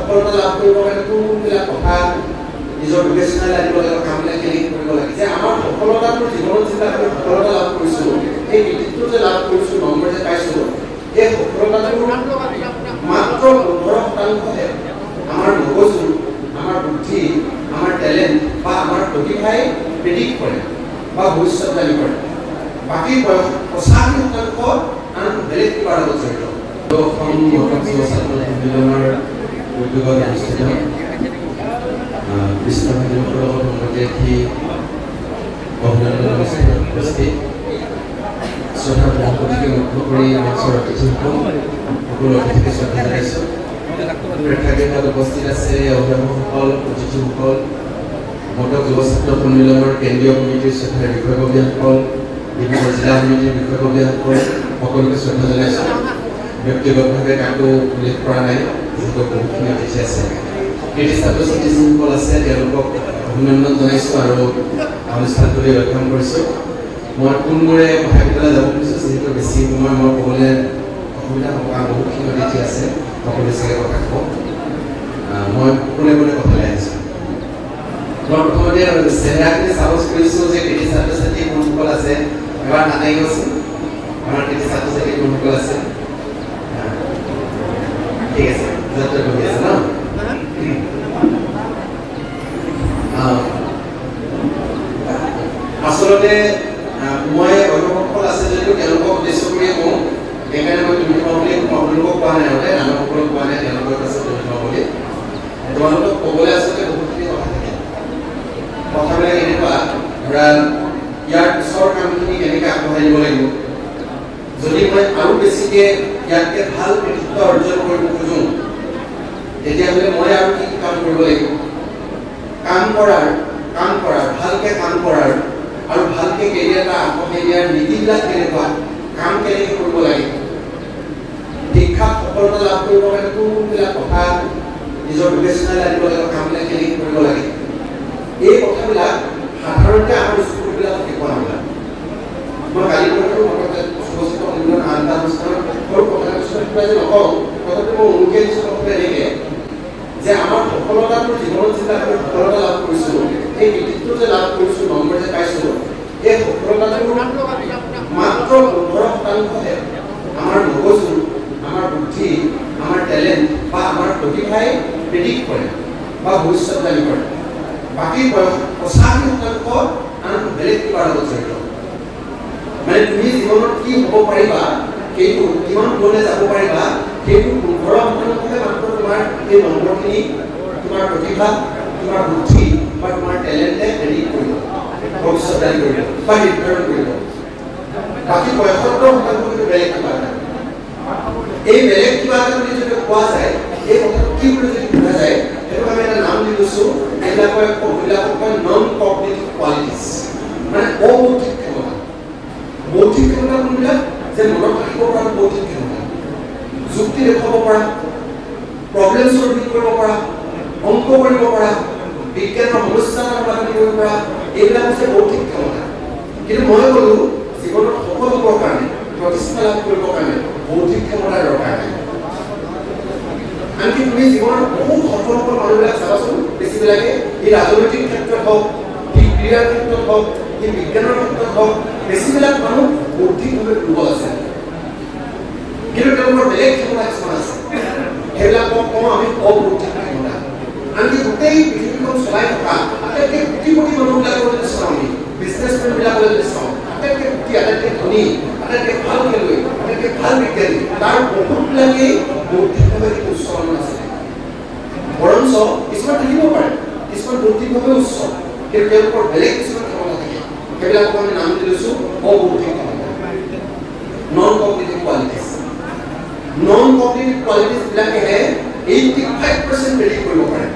সফলতা লাভ কৰিবৰ কাৰণে কোনবিলাক কথা নিজৰ বিবেচনালৈ আনিব লাগে, কামবিলাক কেনেকৈ কৰিব লাগে, যে আমাৰ সফলতাটো জীৱনত যিবিলাক আমি সফলতা লাভ কৰিছোঁ, এই কৃতিত্ব যে লাভ কৰিছোঁ, নম্বৰ যে পাইছোঁ, এই সফলতাটো মাত্ৰ 15%হে আমাৰ মগজু, আমাৰ বুদ্ধি, আমাৰ টেলেণ্ট বা আমাৰ প্ৰতিভাই প্ৰেডিক্ট কৰে বা ভৱিষ্যতবাণী কৰে। বাকী 85% আন বেলেগ কিবাৰ লগত জড়িত। অসম মটক ছাত্ৰ সন্মিলনৰ উদ্যোগত অনুষ্ঠিত বিশ্ববিদ্যালয়ৰ লগত সংগতি ৰাখি অভিনন্দন অনুষ্ঠানত উপস্থিত শ্ৰদ্ধা বৃহস্পতিকে মুখ্য কৰি মঞ্চৰ অতিথিসকল সকলো অতিথিকে শ্ৰদ্ধা জনাইছোঁ। প্ৰেক্ষাগৃহত উপস্থিত আছে অভিভাৱকসকল, অতিথিসকল, মটক যুৱ ছাত্ৰ সন্মিলনৰ কেন্দ্ৰীয় কমিটিৰ শ্ৰদ্ধাৰ বিষয়ববীয়াসকল, বিভিন্ন জিলা সমিতিৰ বিষয়ববীয়াসকল, সকলোকে শ্ৰদ্ধা জনাইছোঁ। ব্যক্তিগতভাৱে কাকো উল্লেখ কৰা নাই, যিহেতু বহুতখিনি অতিথি আছে। কৃতি ছাত্ৰ ছাত্ৰী যিসকল আছে তেওঁলোকক অভিনন্দন জনাইছোঁ আৰু অনুষ্ঠানটোলৈ ৱেলকাম কৰিছোঁ। মই পোনমোৰে মহাবিদ্যালয় যাব খুজিছোঁ, যিহেতু বেছি সময় মই ক'বলৈ অসুবিধা হ'ব, কাৰণ বহুতখিনি অতিথি আছে, সকলোৱে চাগে কথা ক'ব। মই কোনে কোনে কথালৈ আহিছোঁ। মই প্ৰথমতে চেহেৰাখিনি চাবজ কৰিছোঁ যে কৃতি ছাত্ৰ ছাত্ৰী কোনসকল আছে, এবাৰ নানাই গৈছে আমাৰ কৃতি ছাত্ৰ ছাত্ৰী কোনসকল আছে। ঠিক আছে, য'তে বহি আছে ন। আচলতে মই অভিভাৱকসকল আছে যদিও তেওঁলোকক উদ্দেশ্য কৰিয়ে কওঁ, সেইকাৰণে মই তুমি কোৱা বুলি আপোনালোকক কোৱা নাই, আগতে আনসকলক কোৱা নাই, তেওঁলোকৰ আছে তুমি কোৱা বুলি। তোমালোকক ক'বলৈ আচলতে বহুতখিনি কথা থাকে। কথাবিলাক এনেকুৱা, ধৰা ইয়াৰ পিছৰ কামখিনি কেনেকৈ আগবঢ়াই দিব লাগিব, যদি মই আৰু বেছিকৈ ইয়াতকৈ ভাল কৃতিত্ব অৰ্জন কৰিব খোজোঁ, তেতিয়াহ'লে মই আৰু কি কাম কৰিব লাগিব। কাম কৰাৰ ভালকৈ কাম কৰাৰ আৰু ভালকৈ কেৰিয়াৰ এটা আগবঢ়াই দিয়াৰ নীতিবিলাক কেনেকুৱা, কাম কেনেকৈ কৰিব লাগে, শিক্ষাত সফলতা লাভ কৰিবৰ কাৰণে কোনবিলাক কথা নিজৰ বিবেচনালৈ আনিব লাগে, কামবিলাক কেনেকৈ কৰিব লাগে, এই কথাবিলাক সাধাৰণতে আমাৰ স্কুলবিলাকত শিকোৱা নাযায়। মই কালি কথাটো উপস্থিত সন্মিলন আন এটা অনুষ্ঠানত সৰু কথা কিছুমান যে নকওঁ, কথাটো মই অনুকে দিছোঁ কথাটো এনেকৈ যে আমাৰ সফলতাটো জীৱনত যিবিলাক আমি সফলতা লাভ কৰিছোঁ, এই কৃতিত্ব যে লাভ কৰিছোঁ, নম্বৰ যে পাইছোঁ, এই সফলতাটো মাত্ৰ 15%হে আমাৰ মগজু, আমাৰ বুদ্ধি, আমাৰ টেলেণ্ট বা আমাৰ প্ৰতিভাই প্ৰেডিক্ট কৰে বা ভৱিষ্যতবাণী কৰে। বাকী 85% আন বেলেগ কিবাৰ লগত জড়িত। মানে তুমি জীৱনত কি হ'ব পাৰিবা, সেইটো কিমান দূৰলৈ যাব পাৰিবা, সেইটো 15%হে মাত্ৰ তোমাৰ এই নম্বৰখিনি, তোমাৰ প্ৰতিভা, তোমাৰ বুদ্ধি বা তোমাৰ টেলেণ্টে প্ৰেডিক্ট কৰিব, ভৱিষ্যতবাণী কৰিব বা নিৰ্ধাৰণ কৰিব। বাকী 75% কিন্তু বেলেগ কিবা এটা। এই বেলেগ কিবা এটা বুলি যদি কোৱা যায়, এই কথাটো কি বুলি যদি বুজা যায়, সেইটো আমি এটা নাম দি লৈছোঁ, এইবিলাকক কয় নন কগনিটিভ কোৱালিটিজ, মানে অবৌদ্ধিক ক্ষমতা। বৌদ্ধিক ক্ষমতা কোনবিলাক, যে মনত ৰাখিব পৰা বৌদ্ধিক ক্ষমতা, যুক্তি দেখুৱাব পৰা, প্ৰব্লেম চলভিং কৰিব পৰা, অংক কৰিব পৰা, বিজ্ঞানৰ সমস্যা সমাধান কৰিব পৰা, এইবিলাক হৈছে বৌদ্ধিক ক্ষমতা। কিন্তু মই ক'লো জীৱনত সফল হ'বৰ কাৰণে, প্ৰতিষ্ঠা লাভ কৰিবৰ কাৰণে বৌদ্ধিক ক্ষমতাৰ দৰকাৰ নাই। আনকি তুমি জীৱনত বহুত সফল মানুহবিলাক চাবাচোন, বেছিবিলাকে এই ৰাজনৈতিক ক্ষেত্ৰত হওক, এই ক্ৰীড়াৰ ক্ষেত্ৰত হওক, এই বিজ্ঞানৰ ক্ষেত্ৰত হওক, বেছিবিলাক মানুহ বৌদ্ধিকভাৱে দুৰ্বল আছে, কিন্তু তেওঁলোকৰ বেলেগ ক্ষমতা কিছুমান আছে, সেইবিলাকক কওঁ আমি অবৌদ্ধিক ক্ষমতা। আনকি গোটেই পৃথিৱীখন চলাই থকা আটাইতকৈ কোটিপতি মানুহবিলাকৰ যদি চাওঁ, আমি বিজনেছমেনবিলাকলৈ যদি চাওঁ, আটাইতকৈ কোটি, আটাইতকৈ ধনী, আটাইতকৈ ভাল খেলুৱৈ, আটাইতকৈ ভাল বিজ্ঞানী, তাৰ বহুতবিলাকেই বৌদ্ধিকভাৱে উচ্চ মানুহ আছে। বৰঞ্চ কিছুমান থাকিব পাৰে, কিছুমান বৌদ্ধিকভাৱে উচ্চ, কিন্তু তেওঁলোকৰ বেলেগ কিছুমান ক্ষমতা থাকে, সেইবিলাকক আমি নাম দি লৈছোঁ অবৌদ্ধিক ক্ষমতা, non cognitive qualities. Non cognitive কোৱালিটিজবিলাকেহে 85% প্ৰেডিক্ট কৰিব পাৰে,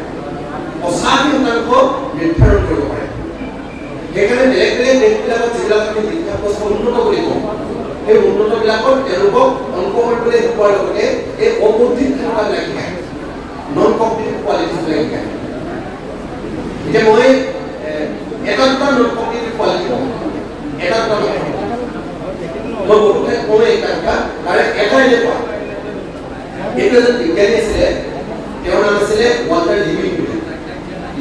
85% নিৰ্ধাৰণ কৰিব পাৰে। সেইকাৰণে বেলেগ বেলেগ দেশবিলাকত যিবিলাক আমি শিক্ষা ব্যৱস্থা উন্নত বুলি কওঁ, সেই উন্নতবিলাকত তেওঁলোকক অংক কৰিবলৈ শিকোৱাৰ লগতে এই অবৌদ্ধিক ক্ষমতাবিলাক শিকায়, নন কগনিটিভ কোৱালিটিজবিলাক শিকায়। এতিয়া মই এটা দুটা নন কগনিটিভ কোৱালিটি কওঁ, এটা দুটা মই বহুত ঠাইত কওঁ এটা তাৰে এটা এনেকুৱা। এইটো এজন বিজ্ঞানী আছিলে, তেওঁৰ নাম আছিলে ওয়াল্টাৰ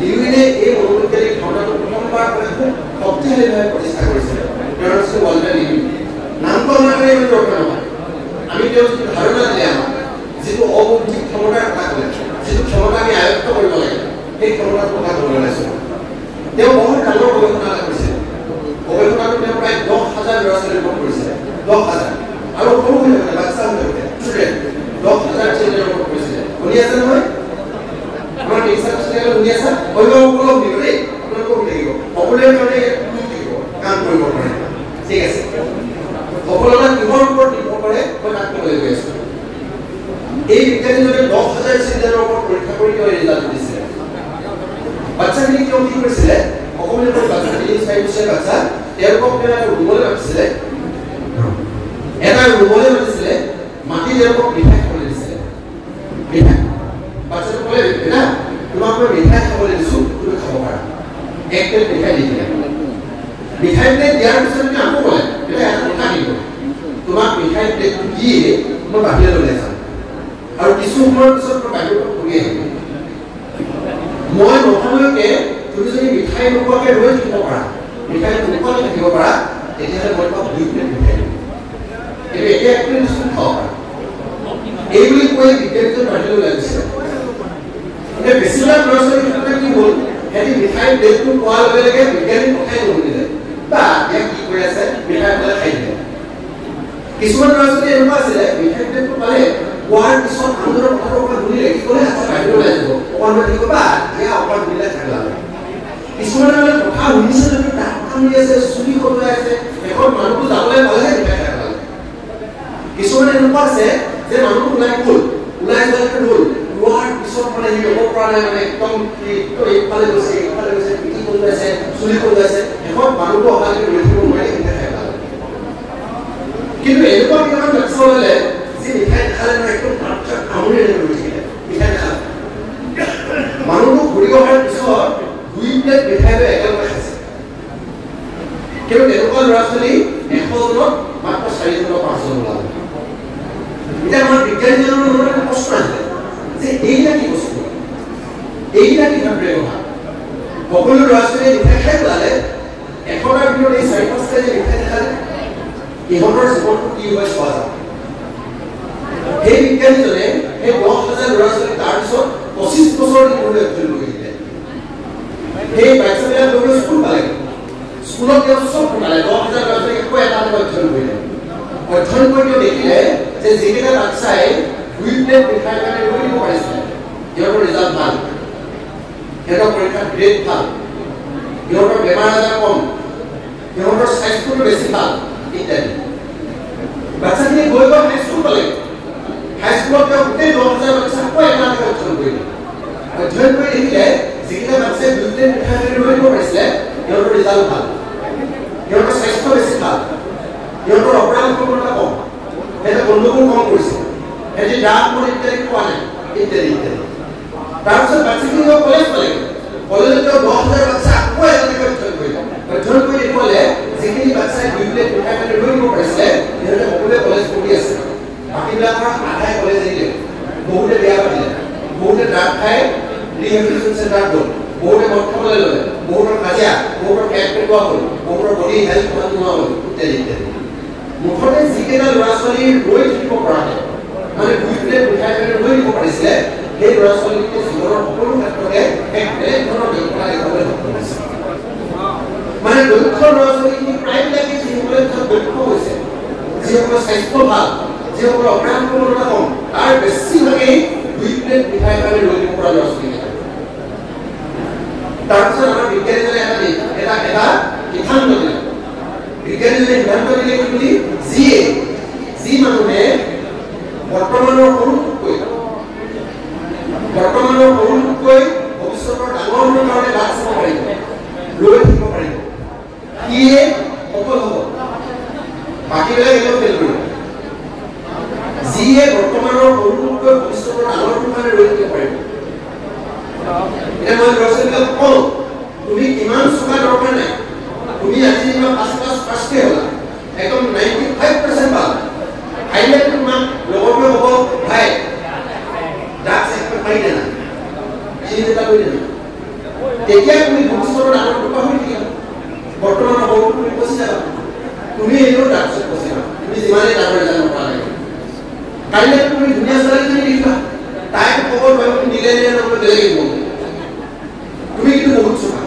লিউইনে এই মনোবৈজ্ঞানিক ধাৰণাটো প্ৰথমবাৰ খুব শক্তিশালীভাৱে প্ৰতিষ্ঠা কৰিছিল তেওঁৰ আছিল ওৱাল্টাৰ লিউইন নামটো আমাৰ কাৰণে ইমান দৰকাৰ নহয় আমি তেওঁ যিটো ধাৰণা দিলে আমাক যিটো অবৌদ্ধিক ক্ষমতাৰ কথা ক'লে যিটো ক্ষমতা আমি আয়ত্ত কৰিব লাগে সেই ক্ষমতাৰ কথা ক'বলৈ ওলাইছোঁ তেওঁ বহুত ডাঙৰ গৱেষণা এটা কৰিছিল গৱেষণাটো তেওঁ প্ৰায় 10,000 ল'ৰা ছোৱালীৰ ওপৰত কৰিছিলে 10,000 আৰু সৰু হৈ থাকোঁতে বাচ্চা হৈ থাকোঁতে ষ্টুডেণ্ট 10,000 চিলড্ৰেনৰ ওপৰত কৰিছিলে শুনি আছে নহয় আমাৰ টিচাৰ শুনি আছে অভিভাৱকসকলক দিব দেই আপোনালোকক থাকিব সকলোৰে কাৰণে থাকিব কাম কৰিব পাৰে ঠিক আছে সফলতা কিহৰ ওপৰত নিৰ্ভৰ কৰে মই তাক ক'বলৈ গৈ আছোঁ এই বিজ্ঞানীজনে 10,000 চিলড্ৰেনৰ ওপৰত পৰীক্ষা কৰি তেওঁ ৰিজাল্ট দিছিলে বাচ্চাখিনি তেওঁ কি কৰিছিলে অকণমানি বাচ্চা 3-4 বছৰীয়া বাচ্চা তেওঁলোকক তেওঁ এটা ৰুমলৈ মাতিছিলে মাটি তেওঁলোকক মিঠাই খাবলৈ দিছিলে মিঠাই বাচ্চাটো ক'লে বেটা তোমাক মই মিঠাই খাবলৈ দিছোঁ তুমি খাব পাৰা এক প্লেট মিঠাই দি দিলে মিঠাই প্লেট দিয়াৰ পিছত তুমি আকৌ ক'লে বেটা এটা কথা দিব তোমাক মিঠাই প্লেটটো দিয়ে মই বাহিৰলৈ ওলাই যাম আৰু কিছু সময়ৰ পিছত মই বাহিৰৰ পৰা ঘূৰি আহিম মই নথলৈকে তুমি যদি মিঠাই নোখোৱাকৈ ৰৈ থাকিব পাৰা মিঠাই নোখোৱাকৈ থাকিব পাৰা তেতিয়াহ'লে মই তোমাক 2 প্লেট মিঠাই দিম কিন্তু এতিয়া এক প্লেট খাব পাৰা এই বুলি কৈ বিজ্ঞানীজন বাহিৰলৈ ওলাই গৈছিলে এতিয়া বেছিভাগ ল'ৰা ছোৱালীৰ ক্ষেত্ৰত কি হ'ল সিহঁতি মিঠাই প্লেটটো পোৱাৰ লগে লগে বিজ্ঞানীৰ কথাই নুশুনিলে বা এতিয়া কি কৰি আছে মিঠাই পেলাই খাই দিলে কিছুমান ল'ৰা ছোৱালী এনেকুৱা আছিলে মিঠাই প্লেটটো পালে পোৱাৰ পিছত আনন্দৰ কথাটো অকণমান শুনিলে কি ক'লে আচ্ছা বাহিৰলৈ ওলাই যাব অকণমান থাকিব বা এতিয়া অকণমান শুনিলে থাকলা কিছুমানে মানে কথা শুনিছে যদি তাক কামি আছে চুলি কটোৱাই আছে এখন মানুহটো যাবলৈ পালেহে মিঠাই খাই পালে কিছুমানে এনেকুৱা আছে যে মানুহটো ওলাই গ'ল ওলাই যোৱালৈকে ৰ'ল ৰোৱাৰ পিছত মানে সি ৰ'ব পৰা নাই মানে একদম এইফালে গৈছে পিঠি কটোৱাইছে চুলি কটোৱাইছে এখন মানুহটো অহালৈকে ৰৈ থাকিব নোৱাৰি মিঠাই খাই পালে কিন্তু এনেকুৱা কিছুমান বাচ্চা ওলালে যে মিঠাই খালে মানে একদম কামুৰি ৰৈ থাকিলে মিঠাই খালে মানুহটো ঘূৰি অহাৰ পিছত 2 প্লেট মিঠাই লৈ একেলগে খাইছে কিন্তু তেনেকুৱা ল'ৰা ছোৱালী 100জনত মাত্ৰ 4জন 5জন ওলালে এতিয়া আমাৰ বিজ্ঞানীজনৰ মনত এটা প্ৰশ্ন আহিলে যে এইটা কি বস্তু এইটা কি ভাবে কথা সকলো ল'ৰা ছোৱালীয়ে মিঠাই খাই ওলালে এশটাৰ ভিতৰত এই 4-5টা যে মিঠাই খালে ইহঁতৰ জীৱনটো কি হয় চোৱা যাওক সেই বিজ্ঞানীজনে সেই 10,000 ল'ৰা ছোৱালী তাৰপিছত 25 বছৰ ধৰি অধ্যয়ন কৰিলে সেই বাচ্চাবিলাক গৈ স্কুল পালে স্কুলত তেওঁ চব পালে 10,000 ল'ৰা ছোৱালী একো এটা অধ্যয়ন কৰিলে অধ্যয়ন কৰি দেখিলে যে যিকেইটা বাচ্চাই 2 প্লেট মিঠাই কাৰণে ৰৈ দিব পাৰিছিলে সিহঁতৰ ৰিজাল্ট ভাল সিহঁতৰ পৰীক্ষাত গ্ৰেড ভাল সিহঁতৰ বেমাৰ আজাৰ কম সিহঁতৰ স্বাস্থ্যটো বেছি ভাল ইত্যাদি বাচ্চাখিনি গৈ হাইস্কুল পালে হাইস্কুলত তেওঁ গোটেই 10,000 বাচ্চা আকৌ এটা অধ্যয়ন কৰিলে অধ্যয়ন কৰি দেখিলে যিকেইটা বাচ্চাই 2 প্লেট মিঠাই কাৰণে ৰৈ দিব পাৰিছিলে সিহঁতৰ ৰিজাল্ট ভাল সিহঁতৰ স্বাস্থ্য বেছি ভাল সিহঁতৰ অপৰাধ ক্ষমতা কম সিহঁতে গণ্ডগোল কম কৰিছে সিহঁতে ড্ৰাগ মদ ইত্যাদি খোৱা নাই ইত্যাদি তাৰপিছত বাচ্চাখিনি কলেজ পালে কলেজত 10,000 বাচ্চা আকৌ এটাকে অধ্যয়ন কৰি দেখুৱালে যিখিনি বাচ্চাই 2 প্লেট মিঠাই কাৰণে ৰৈ দিব পাৰিছিলে সিহঁতে সকলোৱে কলেজ পঢ়ি আছে বাকীবিলাকৰ আধাই কলেজ এৰিলে বহুতে বেয়া পাতিলে বহুতে ড্ৰাগ খাই ৰিহেবিলিটেশ্যন চেণ্টাৰত গ'ল বহুতে মদ খাবলৈ ল'লে বহুতৰ কাজিয়া বহুতৰ পেট পেটোৱা হ'ল বহুতৰ বডি হেল্থ ভাল নোহোৱা হ'ল ইত্যাদি ইত্যাদি মুঠতে যিকেইটা ল'ৰা ছোৱালী ৰৈ থাকিব পৰাকে মানে 2 প্লেট মিঠাই কাৰণে ৰৈ দিব পাৰিছিলে সেই ল'ৰা ছোৱালীখিনি জীৱনৰ সকলো ক্ষেত্ৰতে এক বেলেগ ধৰণৰ দক্ষতা দেখাবলৈ সক্ষম হৈছে মানে দক্ষ ল'ৰা ছোৱালীখিনি প্ৰায়বিলাকে যিসকলে দক্ষ হৈছে যিসকলৰ স্বাস্থ্য ভাল যিসকলৰ অপৰাধ ক্ষমতা কম তাৰ বেছিভাগেই 2 প্লেট মিঠাই কাৰণে ৰৈ দিব পৰা ল'ৰা ছোৱালী তাৰপিছত আমাৰ বিজ্ঞানীজনে এটা সিদ্ধান্ত দিলে বিজ্ঞানীজনে সিদ্ধান্ত দিলে কি বুলি যি মানুহে বৰ্তমানৰ সৰুতকৈ ভৱিষ্যতৰ ডাঙৰ হোৱাৰ কাৰণে বাট চাব পাৰিব ৰৈ থাকিব পাৰিব সিয়ে সফল হ'ব বাকীবিলাক এনেও ফেইল কৰিব যিয়ে বৰ্তমানৰ সৰুতকৈ ভৱিষ্যতৰ ডাঙৰ হোৱাৰ কাৰণে ৰৈ থাকিব পাৰিব এতিয়া মই ল'ৰা ছোৱালীবিলাক কওঁ তুমি কিমান চোকা দৰকাৰ নাই তুমি আজি যেনিবা 5 ক্লাছ ফাৰ্ষ্টে হ'লা একদম 95% পালা হাইলাইট তোমাক লগৰটোৱে হ'ব ভাই ড্ৰাগছ একদম পাৰি না চেঞ্জ এটা কৰি দিলে তেতিয়া তুমি ভৱিষ্যতৰ ডাঙৰটো পাহৰি থাকিবা বৰ্তমানৰ সৰুটো তুমি পচি যাবা তুমি এইটো তাৰপিছত পচি যাবা তুমি যিমানেই ডাঙৰ ৰিজাল্ট নকৰা লাগে কাইলৈ তুমি ধুনীয়া ছোৱালীজনী দেখিবা তাইক খবৰ পাই তুমি দিলে নহ'লে বেলেগে দিব তুমি কিন্তু বহুত চোকা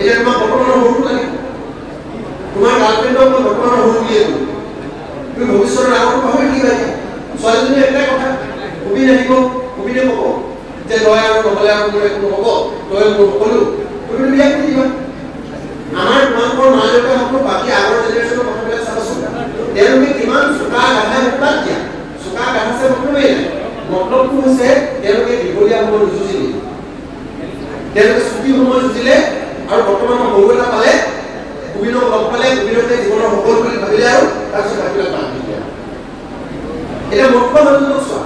এতিয়া তোমাক বৰ্তমানৰ সৰুটো লাগে তোমাৰ গাৰ্লফ্ৰেণ্ডক মই বৰ্তমানৰ সৰু বুলিয়ে কওঁ তুমি ভৱিষ্যতৰ ডাঙৰটো পাহৰি থাকিবা ছোৱালীজনী এটাই কথা কবিনে আহিব কবিনে ক'ব যে তই আৰু নহ'লে আৰু মোৰ একো নহ'ব তই মোৰ সকলো তুমি বিয়া কৰি দিবা আমাৰ তোমালোকৰ মা দেউতাই হওক বাকী আগৰ জেনেৰেশ্যনৰ কথাবিলাক চাবাচোন তেওঁলোকে কিমান চোকা গাধা উৎপাত দিয়া চোকা গাধাছে মতলবেই নাই মতলবটো হৈছে তেওঁলোকে দীঘলীয়া সময় যুঁজিলে তেওঁলোকে ছুটি সময় যুঁজিলে আৰু বৰ্তমানৰ সৰু এটা পালে কবিনক লগ পালে কবিনকে জীৱনৰ সকলো বুলি ভাবিলে আৰু তাৰপিছত বাকীবিলাক বাদ দিলে এতিয়া মদ খোৱা মানুহজনক চোৱা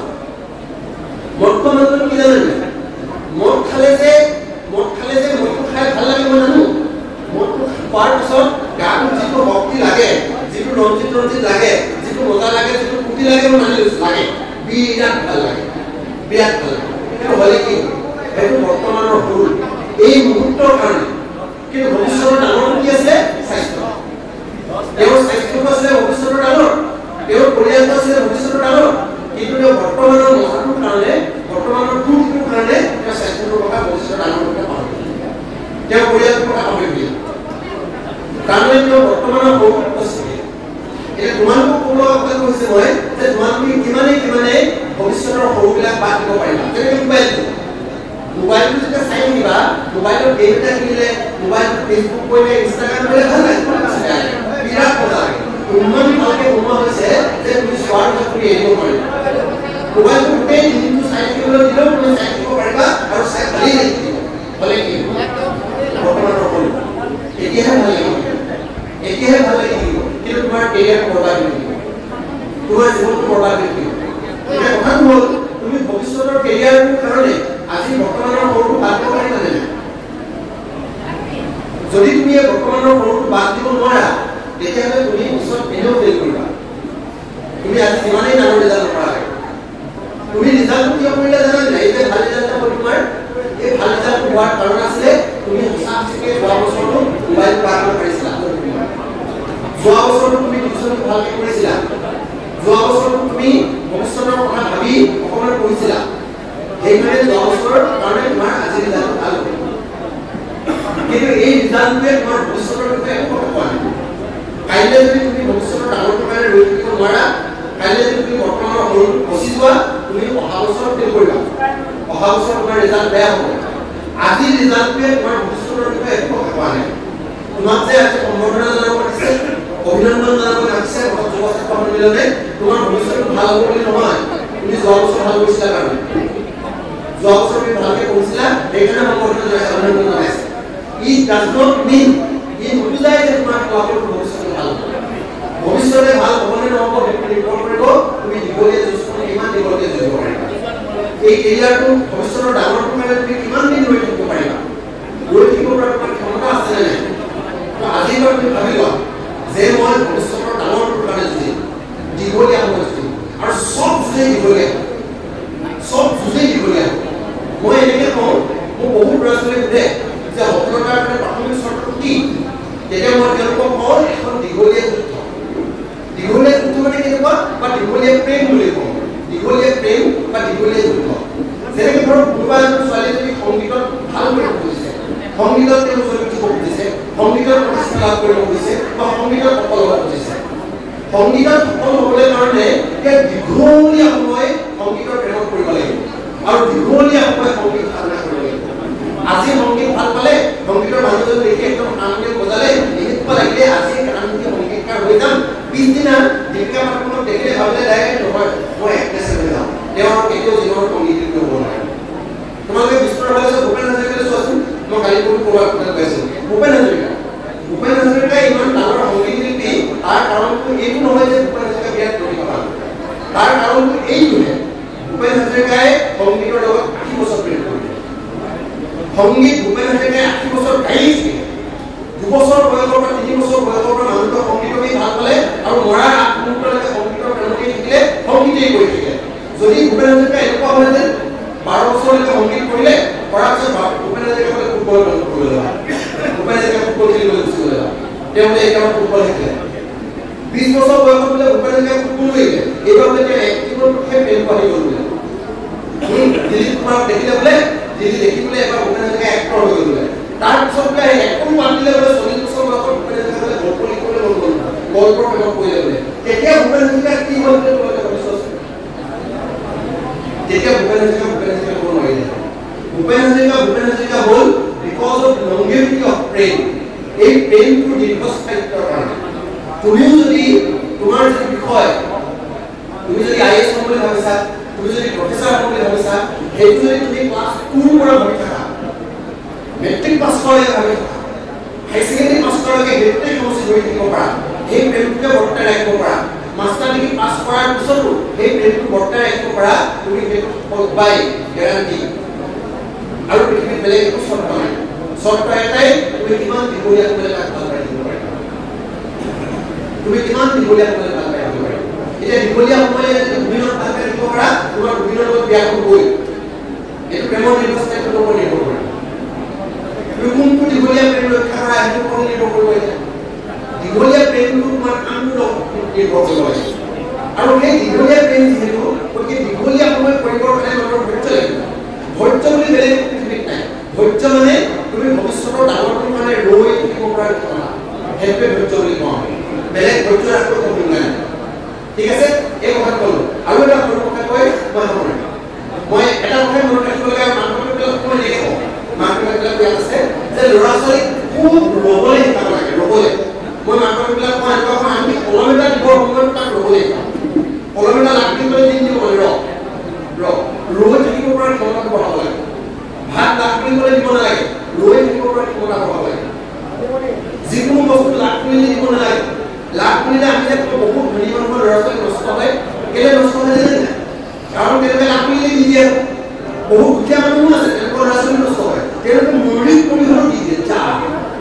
মদ খোৱা মানুহজন কি জানে মদ খালে যে মদটো খাই ভাল লাগে মই জানো মদটো খোৱাৰ পিছত গাটো যিটো শক্তি লাগে যিটো ৰঞ্জিত লাগে যিটো মজা লাগে যিটো ফূৰ্তি লাগে মই মানি লৈছো লাগে বিৰাট ভাল লাগে কিন্তু হ'লে কি সেইটো বৰ্তমানৰ ভুল এই মুহূৰ্তৰ কাৰণে কিন্তু ভৱিষ্যতৰ ডাঙৰ কি আছে স্বাস্থ্য তেওঁৰ স্বাস্থ্যটো আছে ভৱিষ্যতৰ ডাঙৰ তেওঁৰ পৰিয়ালটো আছে ভৱিষ্যতৰ ডাঙৰ কিন্তু তেওঁ বৰ্তমানৰ মহাটোৰ কাৰণে বৰ্তমানৰ ভুলটোৰ কাৰণে তেওঁ স্বাস্থ্যটোৰ কথা ভৱিষ্যতৰ ডাঙৰ কথা পাহৰি তেওঁ পৰিয়ালটোৰ কথা পাহৰি দিয়ে তাৰমানে তেওঁ বৰ্তমানৰ সৰু উপস্থিতি এতিয়া তোমালোকক ক'ব কথা কৈছে মই যে তোমালোকে কিমানে ভৱিষ্যতৰ সৰুবিলাক বাদ দিব পাৰিবা যেনেকৈ মোবাইলটো যেতিয়া চাই থাকিবা মোবাইলত গেম এটা খেলিলে মোবাইলত ফেচবুক কৰিলে ইনষ্টাগ্ৰাম কৰিলে ভাল লাগে বিৰাট মজা লাগে ইমান ভালকে বনোৱা হৈছে যে তুমি চোৱাৰ পিছত তুমি এৰিব পাৰিবা মোবাইলটো গোটেই দিনটো চাই থাকিবলৈ দিলেও তুমি চাই থাকিব পাৰিবা আৰু চাই ভালেই লাগিব হ'লে কি বৰ্তমানৰ সকলো এতিয়াহে ভাল লাগিব কিন্তু তোমাৰ কেৰিয়াৰ বৰবাদ হৈ থাকিব তোমাৰ জীৱনটো বৰবাদ হৈ থাকিব এতিয়া কথাটো হ'ল তুমি ভৱিষ্যতৰ কেৰিয়াৰটোৰ কাৰণে আজি বৰ্তমানৰ সৰুটো বাদ দিব পাৰিবা নে যদি তুমি বৰ্তমানৰ সৰুটো বাদ দিব নোৱাৰা তেতিয়াহ'লে তুমি পিছত এনেও ফেইল কৰিবা তুমি আজি যিমানেই ডাঙৰ ৰিজাল্ট নকৰা লাগে তুমি ৰিজাল্টটো কিয় কৰিলা জানা নাই এই যে ভাল ৰিজাল্ট হ'ল তোমাৰ এই ভাল ৰিজাল্ট হোৱাৰ কাৰণ আছিলে তুমি সঁচাকৈ যোৱা বছৰটো মোবাইল পাৰ কৰিব পাৰিছিলা যোৱা বছৰটো তুমি টিউচনটো ভালকৈ কৰিছিলা যোৱা বছৰটো তুমি ভৱিষ্যতৰ কথা ভাবি অকণমান পঢ়িছিলা সেইকাৰণে যোৱা বছৰৰ কাৰণে তোমাৰ আজি ৰিজাল্ট ভাল হ'ব কিন্তু এই ৰিজাল্টটোৱে তোমাৰ ভৱিষ্যতৰ বিষয়ে একো কথা কোৱা নাই কাইলৈ যদি তুমি ভৱিষ্যতৰ ডাঙৰটোৰ কাৰণে ৰৈ থাকিব নোৱাৰা কাইলৈ যদি তুমি বৰ্তমানৰ সৰুটো ফচি যোৱা তুমি অহা বছৰ ফেইল কৰিবা অহা বছৰ তোমাৰ ৰিজাল্ট বেয়া হ'ব আজিৰ ৰিজাল্টটোৱে তোমাৰ ভৱিষ্যতৰ বিষয়ে একো কথা কোৱা নাই তোমাক যে আজি সম্বৰ্ধনা জনাব দিছে অভিনন্দন জনাব লাগিছে যুৱ ছাত্ৰ সন্মিলনে তোমাৰ ভৱিষ্যতটো ভাল হ'ব বুলি নহয় তুমি যোৱা বছৰ ভাল কৰিছিলা কাৰণে যোৱা বছৰ তুমি ভালকৈ কৰিছিলা সেইকাৰণে সম্বৰ্ধনা জনাইছে অভিনন্দন জনাইছে It does not mean in Udai that my cloud ভৱিষ্যতে ভাল হ'ব ভৱিষ্যতে ভাল হ'বনে নহ'ব সেইটো নিৰ্ভৰ কৰিব তুমি দীঘলীয়া যুঁজখন কিমান দীঘলীয়া যুঁজিব পাৰিবা এই কেৰিয়াৰটো ভৱিষ্যতৰ ডাঙৰটো কাৰণে তুমি কিমান দিন ৰৈ থাকিব পাৰিবা ৰৈ থাকিব পৰা তোমাৰ ক্ষমতা আছে নে নাই আজিৰ পৰা তুমি ভাবি লোৱা যে মই ভৱিষ্যতৰ ডাঙৰটোৰ কাৰণে যুঁজিম দীঘলীয়া সময় যুঁজিম আৰু চব যুঁজেই দীঘলীয়া মই এনেকৈ কওঁ মোক বহুত ল'ৰা ছোৱালীয়ে সোধে যে সফলতাৰ কাৰণে প্ৰাথমিক চৰ্তটো কি তেতিয়া মই তেওঁলোকক কওঁ এখন দীঘলীয়া যুদ্ধ মানে কেনেকুৱা বা দীঘলীয়া প্ৰেম বুলি কওঁ দীঘলীয়া প্ৰেম বা দীঘলীয়া যুদ্ধ যেনেকৈ ধৰক কোনোবা এজন ছোৱালী যদি সংগীতত ভাল কৰিব খুজিছে সংগীতত তেওঁ চলি উঠিব খুজিছে সংগীতত প্ৰতিষ্ঠা লাভ কৰিব খুজিছে বা সংগীতত সফল হ'ব খুজিছে সংগীতত সফল হ'বলৈ কাৰণে দীঘলীয়া সময় সংগীতৰ প্ৰেমত কৰিব লাগিব আৰু দীঘলীয়া সময় সংগীত সাধনা কৰিব লাগিব আজি সংগীত ভাল পালে সংগীতৰ মানুহজন দেখি একদম আনন্দিত বজালে এনেকুৱা লাগিলে আজি আনন্দিত সংগীতকাৰ হৈ যাম পিছদিনা দীপিকা পাডুকোনক দেখিলে ভাবিলে ডাইৰেক্ট নহয় মই এক্ট্ৰেছ হৈ যাম তেওঁৰ কেতিয়াও জীৱনৰ সংগীত শিল্পী হ'ব নোৱাৰে তোমালোকে বিষ্ণুৰ ভালে ভূপেন হাজৰিকালৈ চোৱাচোন মই কালি ক'ৰবাত কথা কৈ আছোঁ ভূপেন হাজৰিকা ইমান ডাঙৰ সংগীত শিল্পী তাৰ কাৰণটো এইটো নহয় যে ভূপেন হাজৰিকা বিৰাট প্ৰতিভাৱান তাৰ কাৰণটো এইটোহে ভূপেন হাজৰিকাই সংগীতৰ লগত 80 বছৰ প্ৰেম কৰিলে সংগীত ভূপেন হাজৰিকাই 80 বছৰ গাইছে 2 বছৰ বয়সৰ পৰা 3 বছৰ বয়সৰ পৰা মানুহটো সংগীতকেই ভাল পালে আৰু মৰাৰ আগমুহূৰ্তলৈকে সংগীতৰ প্ৰেমতেই থাকিলে সংগীতেই কৰি থাকিলে যদি ভূপেন হাজৰিকা এনেকুৱা হ'লে যে 12 বছৰলৈকে সংগীত কৰিলে কৰাৰ পিছত ভূপেন হাজৰিকা ফুটবল কৰিবলৈ যোৱা ভূপেন হাজৰিকা ফুটবল খেলিবলৈ গুচি গ'লে তেওঁলোকে এই কামত ফুটবল শিকিলে 20 বছৰ বয়সত বোলে ভূপেন হাজৰিকা ফুটবল কৰিলে এইবাৰ বোলে তেওঁ এক্টিভৰ পক্ষে প্ৰেম কৰি গ'ল বোলে দিলীপ কুমাৰক দেখিলে বোলে দেখি বোলে এবাৰ ভূপেন হাজৰিকা এক্টৰ হৈ গ'ল বোলে তাৰপিছত বোলে একদম মাতিলে বোলে 40 বছৰ বয়সত ভূপেন হাজৰিকা বোলে গল্প লিখিবলৈ মন গ'ল গল্পৰ প্ৰেমত পৰিলে বোলে তেতিয়া ভূপেন হাজৰিকা কি হ'ল তোমালোকে ভাবিছোৱাচোন তেতিয়া ভূপেন হাজৰিকা হ'ব নোৱাৰিলে ভূপেন হাজৰিকা হ'ল বিকজ অফ লংগেভিটি অফ প্ৰেম এই প্ৰেমটো দীৰ্ঘস্থায়িত্বৰ কাৰণে তুমিও যদি তোমাৰ যদি বিষয় তুমি যদি IAS হ'ম বুলি ভাবিছা তুমি যদি প্ৰফেছৰ হ'ম বুলি ভাবিছা সেইটো যদি তুমি ক্লাছ 2 পৰা ভাবি থাকা মেট্ৰিক পাছ কৰালৈকে ভাবি থাকা হাই ছেকেণ্ডেৰী পাছ কৰালৈকে সেইটোতে সমস্যা কৰি থাকিব পাৰা সেই প্ৰেমটোকে বৰ্তাই ৰাখিব পাৰা মাষ্টাৰ ডিগ্ৰী পাছ কৰাৰ পিছতো সেই প্ৰেমটো বৰ্তাই ৰাখিব পাৰা তুমি সেইটো বাই গ্যাৰান্টি আৰু পৃথিৱীত বেলেগ একো চৰ্ত নাই চৰ্ত এটাই তুমি কিমান দীঘলীয়া কৰিলে তাক ভাল পাই থাকিব পাৰিবা তুমি কিমান দীঘলীয়া কৰিলে ভাল পাই থাকিব পাৰিবা এতিয়া দীঘলীয়া সময়ে যদি দুদিনত ভাল পাই থাকিব পাৰা তোমাৰ দুদিনৰ লগত বিয়া হ'বই এইটো প্ৰেমৰ দীৰ্ঘস্থায়িত্বৰ ওপৰত নিৰ্ভৰ কৰে তুমি কোনটো দীঘলীয়া প্ৰেম ৰক্ষা কৰা সেইটো ওপৰত নিৰ্ভৰ কৰিব এতিয়া দীঘলীয়া প্ৰেমটো তোমাৰ কামটো নিৰ্ভৰ কৰিব লাগে আৰু সেই দীঘলীয়া প্ৰেম যিহেতু গতিকে দীঘলীয়া সময় কৰিবৰ কাৰণে মানুহৰ ধৈৰ্য লাগিব ধৈৰ্য বুলি বেলেগ পৃথিৱীত নাই ধৈৰ্য মানে তুমি ভৱিষ্যতৰ ডাঙৰটোৰ মানে ৰৈ থাকিব পৰা কথা সেইটোৱে ধৈৰ্য বুলি কওঁ বেলেগ ধৈৰ্য ৰাখিব কোনো নাই ঠিক আছে এই কথা ক'লো আৰু এটা সৰু কথা কৈ মই এটা কথাই মনত ৰাখিব লাগে মানুহবিলাক মই এনেকৈ কওঁ মানুহবিলাক ইয়াত আছে যে ল'ৰা ছোৱালীক খুব ৰ'বলৈ শিকাব লাগে ৰ'বলৈ মই মানুহবিলাক কওঁ এনেকুৱা আমি কলম এটা দিবৰ সময়ত তাক ৰ'বলৈ শিকাওঁ কলম এটা লাগিবলৈ দিন দিব লাগে ৰৈ থাকিব পৰা ক্ষমতাটো বঢ়াব লাগে ভাত লাভ কৰিবলৈ দিব নালাগে ৰৈ থাকিব পৰা ক্ষমতা বঢ়াব লাগে যিকোনো বস্তু লাভ কৰিলে দিব নালাগে লাভ কৰিলে আমি যে বহুত ধনী মানুহৰ ল'ৰা ছোৱালী নষ্ট হয় কেলে নষ্ট হয় জানে নাই কাৰণ তেওঁলোকে লাভ কৰিলে নিদিয়ে বহুত দুখীয়া মানুহো আছে তেওঁলোকৰ ল'ৰা ছোৱালী নষ্ট হয় তেওঁলোকে মুৰলি কৰি হ'লেও দি দিয়ে যা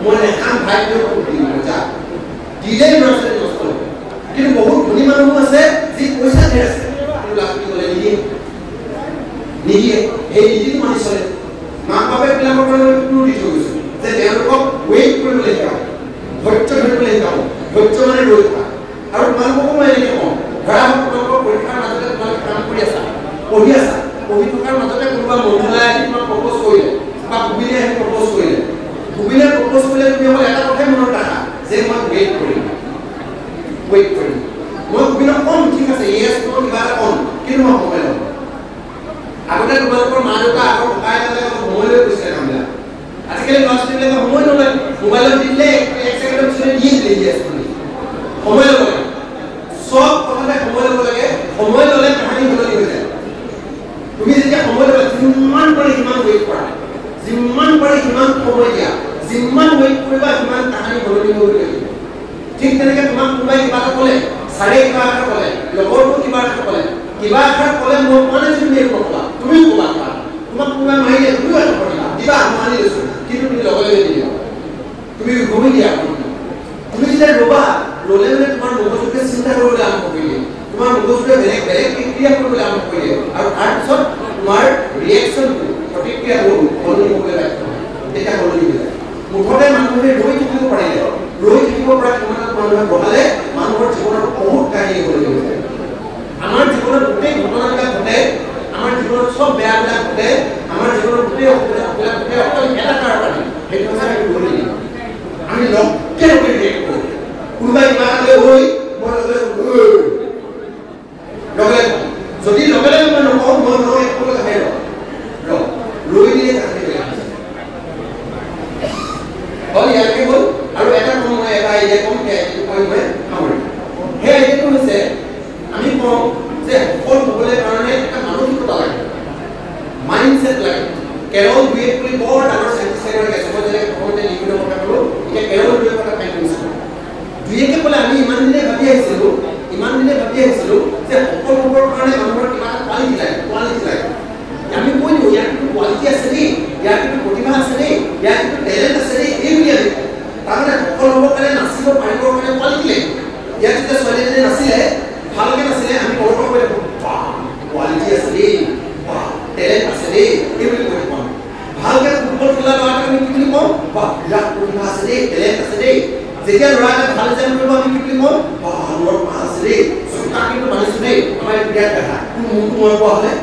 মই এখন ভাগ্য দিম যা দিলেই ল'ৰা ছোৱালী নষ্ট হয় কিন্তু বহুত ধনী মানুহো আছে যি পইচা ধেৰ আছে কিন্তু লাভ কৰিবলৈ নিদিয়ে সেই নীতিটো মানি চলে মাক বাপেকবিলাকৰ কাৰণে কোনো দি থৈ গৈছে যে তেওঁলোকক ৱেইট কৰিবলৈ শিকাব ধৈৰ্য ধৰিবলৈ শিকাব ধৈৰ্য মানে ৰৈ থকা আৰু তোমালোককো মই এনেকৈ কওঁ ধৰা তোমালোকৰ পৰীক্ষাৰ মাজতে তোমালোকে কাম কৰি আছা পঢ়ি থকাৰ মাজতে কোনোবা মহিলাই আহি তোমাক প্ৰপ'জ কৰিলে বা ভূমিনে আহি প্ৰপ'জ কৰিলে ভূমিনে প্ৰপ'জ কৰিলে তুমি অকল এটা কথাই মনত ৰাখা যে মই ৱেইট কৰিম মই ভূমিনক কম ঠিক আছে ইয়েছ মই কিবা এটা কম কিন্তু মই সময় ল'ম আগতে তোমালোকৰ মা দেউতা আগৰ ককাই আইতালে সময় লৈ গৈছিলে কামবিলাক আজিকালি ল'ৰা ছোৱালীবিলাকে সময় নলয় মোবাইলত দিলে 1 ছেকেণ্ডৰ পিছতে দিয়ে দিলে ইয়েছ বুলি সময় ল'ব লাগে সব কথাতে সময় ল'ব লাগে সময় ল'লে কাহিনী সলনি হৈ যায় তুমি যেতিয়া সময় ল'বা যিমান পাৰে সিমান ৱেইট কৰা যিমান পাৰে সিমান সময় দিয়া যিমান ৱেইট কৰিবা সিমান কাহিনী সলনি হৈ গৈ থাকিব ঠিক তেনেকৈ তোমাক কোনোবাই কিবা এটা ক'লে চাৰে কিবা এটা ক'লে লগৰটো কিবা এটা ক'লে মই মানে তুমি নক'বা তুমিও ক'বা তোমাক কোনোবাই মাৰিলে তুমিও এটা কৰিবা দিবা মানি লৈছোঁ কিন্তু তুমি লগে লগে নিদিবা তুমি ঘূৰি দিয়া তুমি যেতিয়া ৰ'বা ৰ'লে মানে তোমাৰ মগজুটোৱে চিন্তা কৰিবলৈ আৰম্ভ কৰি দিয়ে তোমাৰ মগজুটোৱে বেলেগ প্ৰতিক্ৰিয়া কৰিবলৈ আৰম্ভ কৰি দিয়ে আৰু তাৰপিছত তোমাৰ ৰিয়েকশ্যনটো প্ৰতিক্ৰিয়াটো সলনি হ'বলৈ বাধ্য হয় তেতিয়া সলনি হৈ যায় মুঠতে মানুহে ৰৈ থাকিব পাৰিলে ৰৈ থাকিব পৰা ক্ষমতাত মানুহে বঢ়ালে মানুহৰ জীৱনত বহুত কাহিনী সলনি হৈ যায় আমাৰ জীৱনত গোটেই ঘটনাবিলাক ঘটে আমাৰ জীৱনত চব বেয়াবিলাক ঘটে আমাৰ জীৱনত গোটেই অসুবিধাবিলাক ঘটে অকল এটা কাৰণে সেইটো হৈছে আমি ধৰি দিওঁ আমি লগে লগে ৰিয়েক্ট কৰোঁ কোনোবাই কিবা এটা হৈ মই লগে যদি লগে লগে মই নকওঁ মই নহয় একো আহে ৰৈ দিলে কাহিনী বেয়া হ'ল ইয়াকে হ'ল আৰু এটা কম মই এটা আইডিয়া কম সেইটো কৈ মই সামৰিম সেই আইডিয়াটো হৈছে আমি কওঁ যে সফল হ'বলৈ কাৰণে এটা মানসিকতা লাগে মাইণ্ডছেট লাগে কেৰল ডুয়েট বুলি বৰ ডাঙৰ চাইন্টিষ্ট এগৰাকী আছে মই যেনেকৈ প্ৰথমতে লিখিত কথা ক'লোঁ এতিয়া কেৰল ডুয়েট কথা ফাইন কৰিছিলোঁ ডুয়েটে ক'লে আমি ইমান দিনে ভাবি আহিছিলোঁ যে সফল হ'বৰ কাৰণে মানুহৰ কিবা এটা কোৱালিটি লাগে আমি কৈ দিওঁ ইয়াৰ কিন্তু কোৱালিটি আছে দেই ইয়াৰ কিন্তু প্ৰতিভা আছে দেই ইয়াৰ কিন্তু টেলেণ্ট আছে দেই এই বুলি আমি তাৰমানে সফল হ'বৰ কাৰণে নাচিব পাৰিবৰ কাৰণে কোৱালিটি লাগিব ইয়াত যেতিয়া ছোৱালীজনী নাছিলে ভালকৈ নাছিলে আমি ক'ব পাৰোঁ কোৱালিটি আছে দেই টেলেণ্ট আছে দেই এই বুলি কৈ কম ভালকে ফুটবল খেলা ল'ৰাক আমি কি বুলি কওঁ বা বিৰাট প্ৰতিভা আছে দেই টেলেণ্ট আছে দেই যেতিয়া ল'ৰাটা ভাল ৰিজাল্ট কৰিব আমি কি বুলি কওঁ বা ল'ৰা ভাল আছে দেই চোকা কিন্তু মানিছো দেই আমাৰ বিৰাট দেখা মোৰটো মই কোৱা হ'লে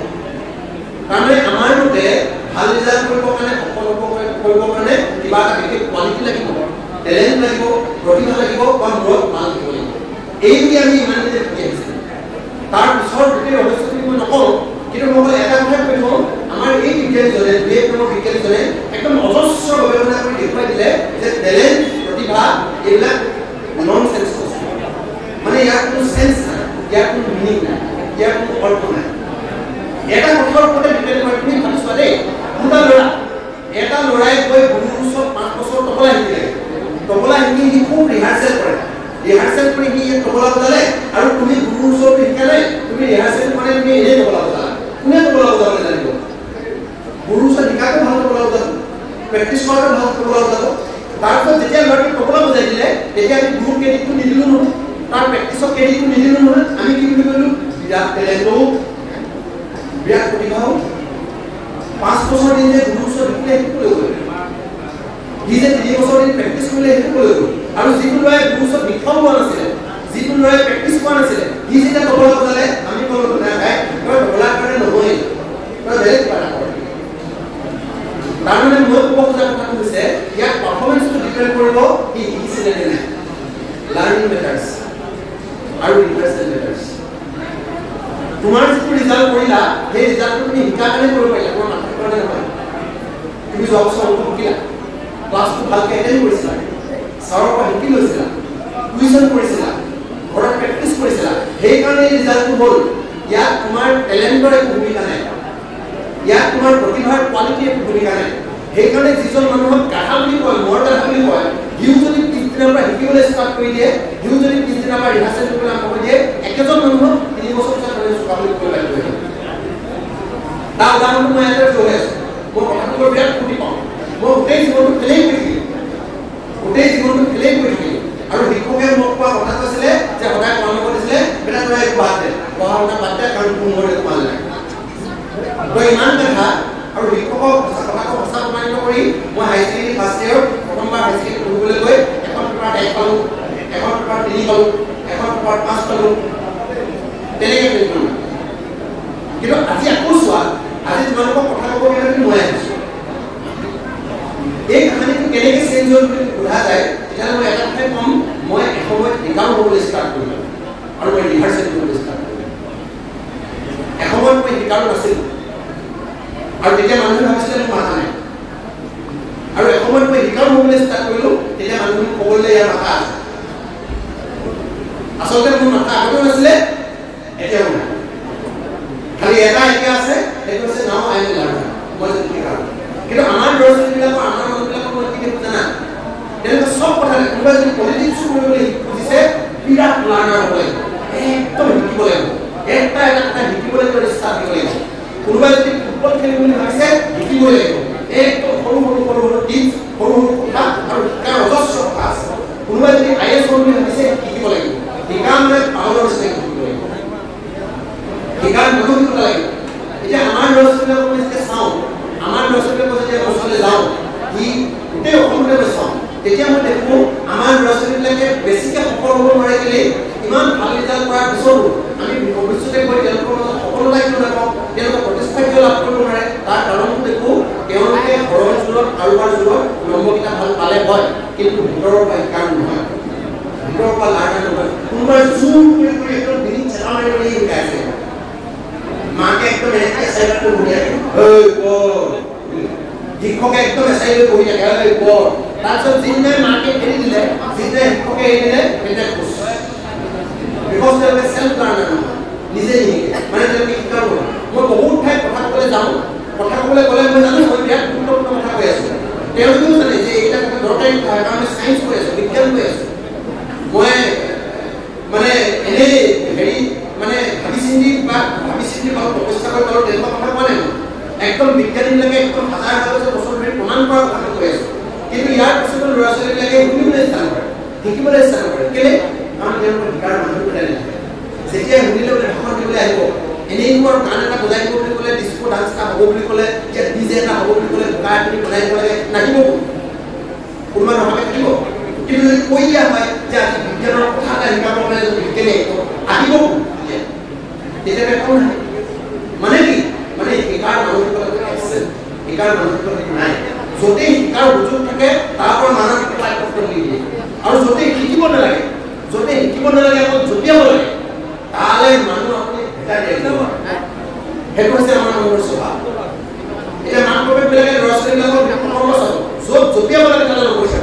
তাৰমানে আমাৰ মতে ভাল ৰিজাল্ট কৰিবৰ কাৰণে সফল কৰিবৰ কাৰণে কিবা এটা বিশেষ কোৱালিটি লাগিব টেলেণ্ট লাগিব প্ৰতিভা লাগিব বা মূৰত ভাল থাকিব লাগিব এই বুলি আমি ইমান দিনে শিকি আহিছিলোঁ তাৰ পিছৰ গোটেই ৰহস্যখিনি মই নকওঁ কিন্তু মই এটা কথা কৈ থওঁ আমাৰ এই বিজ্ঞানীজনে বিজ্ঞানীজনে একদম অজস্ৰ গৱেষণা কৰি দেখুৱাই দিলে যে টেলেণ্ট প্ৰতিভা এইবিলাক নন চেন্স মানে ইয়াৰ কোনো চেন্স নাই ইয়াৰ কোনো মিনিং নাই ইয়াৰ কোনো অৰ্থ নাই এটা কথাৰ ওপৰতে ডিপেণ্ড কৰে তুমি ভাবিছোৱা দেই এটা ল'ৰাই গৈ গুৰুৰ ওচৰত 5 বছৰ তবলা শিকি সি খুব ৰিহাৰ্চেল কৰি সি তবলা বজালে আৰু তুমি গুৰুৰ ওচৰত শিকালে তুমি ৰিহাৰ্চেল মানে তুমি এনেই তবলা বজালা কোনে তবলা বজাবলৈ জানিব গুৰুৰ ওচৰত শিকাটো ভাল তবলা বজাব প্ৰেক্টিছ কৰাটো ভাল তবলা বজাব তাৰপিছত যেতিয়া ল'ৰাটোক তবলা বজাই দিলে তেতিয়া আমি গুৰুৰ ক্ৰেডিটটো নিদিলোঁ নহয় তাৰ প্ৰেক্টিছৰ ক্ৰেডিটটো নিদিলোঁ নহয় আমি কি বুলি ক'লোঁ বিৰাট টেলেণ্টো বিৰাট প্ৰতিভাও 5 বছৰ দিন যে গুৰুৰ ওচৰত শিকিলে শিকিবলৈ গ'ল সি যে 3 বছৰ দিন প্ৰেক্টিছ কৰিলে শিকিবলৈ গ'ল আৰু যিটো ল'ৰাই গুৰুৰ ওচৰত শিক্ষাও পোৱা নাছিলে যিটো ল'ৰাই প্ৰেক্টিছ কৰা নাছিলে সি যেতিয়া তবলা বজালে আমি ক'লোঁ নাই তই তবলাৰ কাৰণে নহয়েই তই বেলেগ কিবা এটা কৰ তাৰমানে মই ক'ব খোজা কথাটো হৈছে ইয়াৰ পাৰফৰ্মেঞ্চটো ডিপেণ্ড কৰিব সি শিকিছিলে নে নাই লাৰ্ণিং মেটাৰ্ছ আৰু ৰিহাৰ্চেল মেটাৰ্ছ তোমাৰ যিটো ৰিজাল্ট কৰিলা সেই ৰিজাল্টটো তুমি শিকাৰ কাৰণে কৰিব পাৰিলা তোমাৰ মাথাৰ কাৰণে নহয় তুমি যোৱা বছৰ অংক শিকিলা ক্লাছটো ভালকৈ এটেণ্ড কৰিছিলা ছাৰৰ পৰা শিকি লৈছিলা টিউশ্যন কৰিছিলা ঘৰত প্ৰেক্টিছ কৰিছিলা সেইকাৰণে এই ৰিজাল্টটো হ'ল ইয়াত তোমাৰ টেলেণ্টৰ একো ভূমিকা নাই ইয়াত তোমাৰ প্ৰতিভাৰ কোৱালিটিৰ একো ভূমিকা নাই সেইকাৰণে যিজন মানুহক গাধা বুলি কয় মৰ গাধা বুলি কয় সিও যদি পিছদিনাৰ পৰা শিকিবলৈ ষ্টাৰ্ট কৰি দিয়ে সিও যদি পিছদিনাৰ পৰা ৰিহাৰ্চেল কৰিবলৈ আৰম্ভ কৰি দিয়ে একেজন মানুহক 3 বছৰ পিছত মানে চোকা বুলি কৈ লাগিব তাৰ উদাহৰণটো মই ইয়াতে লৈ আছোঁ মই কথাটো কৈ বিৰাট ফূৰ্তি পাওঁ মই গোটেই জীৱনটো খেলেই কৰি থাকিলোঁ আৰু শিক্ষকে মোক কোৱা কথাটো আছিলে যে সদায় পৰামৰ্শ দিছিলে বেটা তই একো বাদ দে পঢ়া শুনা বাদ দে কাৰণ মোৰ একো ভাল নাই তই ইমান কথা আৰু শিক্ষকক কথাটো সঁচা প্ৰমাণিত কৰি মই হাই ছেকেণ্ডেৰী ফাৰ্ষ্ট ইয়েৰ প্ৰথমবাৰ হাই ছেকেণ্ডেৰী পঢ়িবলৈ গৈ এখন পেপাৰত 1 পালোঁ এখন পেপাৰত 3 পালোঁ এখন পেপাৰত 5 পালোঁ তেনেকৈ ফেইল কৰিলোঁ কিন্তু আজি আকৌ চোৱা আজি তোমালোকক কথা ক'ব কাৰণে মই আহিছোঁ এই কাহিনীটো কেনেকৈ চেঞ্জ হ'ল বুলি সোধা যায় তেতিয়াহ'লে মই এটা কথাই ক'ম মই এসময়ত শিকাৰু হ'বলৈ ষ্টাৰ্ট কৰিলোঁ আৰু মই ৰিহাৰ্চেল কৰিবলৈ ষ্টাৰ্ট কৰিলোঁ এসময়ত মই শিকাৰু নাছিলোঁ আৰু তেতিয়া মানুহে ভাবিছিলে মোৰ মাথা নাই আৰু এসময়ত মই শিকাৰু হ'বলৈ ষ্টাৰ্ট কৰিলোঁ তেতিয়া মানুহে ক'বলৈ ইয়াৰ মাথা আছে আচলতে মোৰ মাথা আগতেও নাছিলে এতিয়াও নাই খালি এটা এতিয়া আছে সেইটো হৈছে নাও আই লাৰ্ণাৰ মই যদি শিকাৰু কিন্তু আমাৰ ল'ৰা ছোৱালীবিলাকৰ আমাৰ মানুহবিলাকৰ মই কি দেখোঁ জানা তেনেকুৱা চব কথা নাই কোনোবাই যদি পলিটিক্সো কৰিবলৈ খুজিছে বিৰাট লাৰ্ণাৰ হ'ব লাগিব একদম শিকিব লাগিব এটা কথা শিকিবলৈ ইচ্ছা থাকিব লাগিব কোনোবাই যদি ফুটবল খেলিম বুলি ভাবিছে শিকিবই লাগিব একদম সৰু টিপছ সৰু কথা আৰু শিকাৰ অজস্ৰ কথা আছে কোনোবাই যদি IAS হ'ম বুলি ভাবিছে শিকিব লাগিব শিকাৰ মানে পাৱাৰৰ নিচিনা শিকিব লাগিব শিকাৰ মানসিকতা লাগিব এতিয়া আমাৰ ল'ৰা ছোৱালীবিলাকক মই যেতিয়া চাওঁ আমাৰ ল'ৰা ছোৱালীবিলাকক যেতিয়া মই ওচৰলৈ যাওঁ সি গোটেই অসমতে মই চাওঁ তেতিয়া মই দেখোঁ আমাৰ ল'ৰা ছোৱালীবিলাকে বেছিকৈ সফল হ'ব নোৱাৰে কেলে ইমান ভাল ৰিজাল্ট কৰাৰ পিছতো আমি ভৱিষ্যতে গৈ তেওঁলোকৰ মাজত সফলতা কিয় নাপাওঁ তেওঁলোকে প্ৰতিষ্ঠা কিয় লাভ কৰিব নোৱাৰে তাৰ কাৰণটো দেখোঁ তেওঁলোকে ঘৰৰ জোৰত কাৰোবাৰ জোৰত নম্বৰকেইটা ভাল পালে হয় কিন্তু ভিতৰৰ পৰা শিকাৰ নহয় ভিতৰৰ পৰা লাৰ্ণাৰ নহয় কোনোবাই জোৰ কৰি একদম ডিঙিত চেপা মাৰি মাৰি শিকাইছে মাকে একদম এনেকৈ চাইডত বহি থাকে শিক্ষকে একদম এচাই লৈ বহি থাকে তাৰপিছত যিদিনাই মাকে এৰি দিলে যিদিনাই শিক্ষকে এৰি দিলে সেইদিনাই খুচ বিকজ তেওঁলোকে চেল্ফ লাৰ্ণাৰ নহয় নিজে নিশিকে মানে তেওঁলোকে শিকাৰ নহয় মই বহুত ঠাইত কথা ক'বলৈ যাওঁ কথা ক'বলৈ গ'লে মই জানো মই বিৰাট গুৰুত্বপূৰ্ণ কথা কৈ আছোঁ তেওঁলোকেও জানে যে এইকেইটা কথা দৰকাৰী কথা কাৰণ চায়েন্স কৈ আছোঁ বিজ্ঞান কৈ আছোঁ মই মানে এনেই হেৰি মানে ভাবি চিন্তি বাৰু প্ৰচেষ্টা কৰি বাৰু তেনেকুৱা কথা কোৱা নাই একদম বিজ্ঞানীবিলাকে একদম হাজাৰ বছৰ ধৰি প্ৰমাণ কৰা কথা কৈ আছোঁ কিন্তু ইয়াৰ পিছতো ল'ৰা ছোৱালীবিলাকে শুনিবলৈ ইচ্ছা নকৰে শিকিবলৈ ইচ্ছা নকৰে কেলে কাৰণ তেওঁলোকৰ শিকাৰ মানসিকতা নাথাকে যেতিয়া শুনিলে বোলে ভাষণ দিবলৈ আহিব এনেই মোৰ গান এটা বজাই দিব বুলি ক'লে ডিস্কো ডান্স এটা হ'ব বুলি ক'লে যে ডিজে এটা হ'ব বুলি ক'লে গায় আপুনি বনাই দিব লাগে নাহিব কোনোবা নহ'লে থাকিব কিন্তু যদি কৈ দিয়া হয় যে আজি বিজ্ঞানৰ কথা এটা শিকাবৰ কাৰণে যদি বিজ্ঞানে আহিব তেতিয়া একো নাই মানে কি মানে শিকাৰ মানসিকতা আছে শিকাৰ মানসিকতা নাই য'তেই শিকাৰ সুযোগ থাকে তাৰ পৰা মানসিকতা একত্ৰিত দিয়ে আৰু য'তেই শিকিব নালাগে অকল জপিয়াব লাগে তালে মানুহ আপুনি ভেটা দিয়ে সেইটো হৈছে আমাৰ মানুহৰ স্বভাৱ এতিয়া মাক বাপেকবিলাকে ল'ৰা ছোৱালীবিলাকক য'ত জপিয়াব লাগে তালে নগৈছে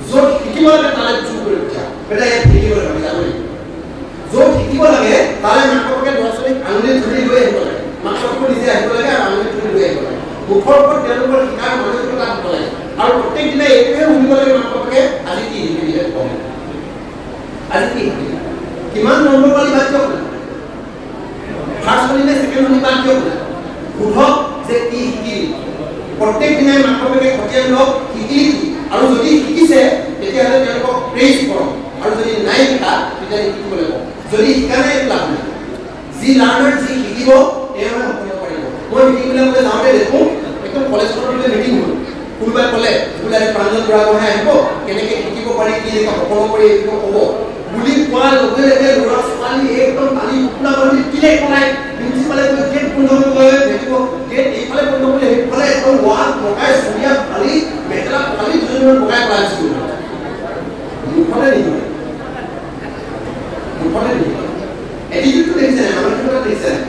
য'ত শিকিব লাগে তালে চুপ কৰি উঠা বেটা ইয়াত শিকিব লাগে যাবই য'ত শিকিব লাগে তালে মাক বাপেকে ল'ৰা ছোৱালীক আঙুলি ধৰি লৈ আহিব লাগে মাক বাপেকে নিজে আহিব লাগে আৰু আঙুলি ধৰি লৈ আহিব লাগে মুখৰ ওপৰত তেওঁলোকৰ শিকাৰ মানসিকতা হ'ব লাগে আৰু প্ৰত্যেক দিনাই এইটোৱে শুনিব লাগে মাক বাপেকে আজি কি শিকিলে কম আজি কি শিকিলে কিমান নম্বৰ পালি বাদ দিয়ক না ফাৰ্ষ্ট হলি নে ছেকেণ্ড হলি বাদ দিয়ক না সোধক যে কি শিকিলি প্ৰত্যেক দিনাই মাক বাপেকে খতিয়াই লওক শিকিলি কি আৰু যদি শিকিছে তেতিয়াহ'লে তেওঁলোকক প্ৰেইজ কৰক আৰু যদি নাই শিকা তেতিয়াহ'লে শিকিব লাগিব যদি শিকা নাই লাভ নাই যি লাৰ্ণাৰ যি শিকিব তেওঁহে সফল পাৰিব মই মিটিংবিলাকলৈ যাওঁতে দেখোঁ একদম কলেজখনলৈ মিটিং হ'ল কোনোবাই ক'লে বোলে আজি প্ৰাঞ্জল বুঢ়াগোহাঁই আহিব কেনেকৈ শিকিব পাৰি কি এনেকৈ সফল কৰি এইটো ক'ব বুলি কোৱাৰ লগে লগে ল'ৰা ছোৱালী একদম পানী কুকুৰা বান্ধি কিনে কলাই প্ৰিন্সিপালে গৈ গেট বন্ধ কৰি দেখিব গেট এইফালে বন্ধ কৰি সেইফালে একদম ৱাল বগাই চুৰিয়া ফালি মেখেলা ফালি দুজনমান বগাই পেলাইছিল মুখতে নিদিয়ে এটিটিউডটো দেখিছে নাই মানসিকতা দেখিছে নাই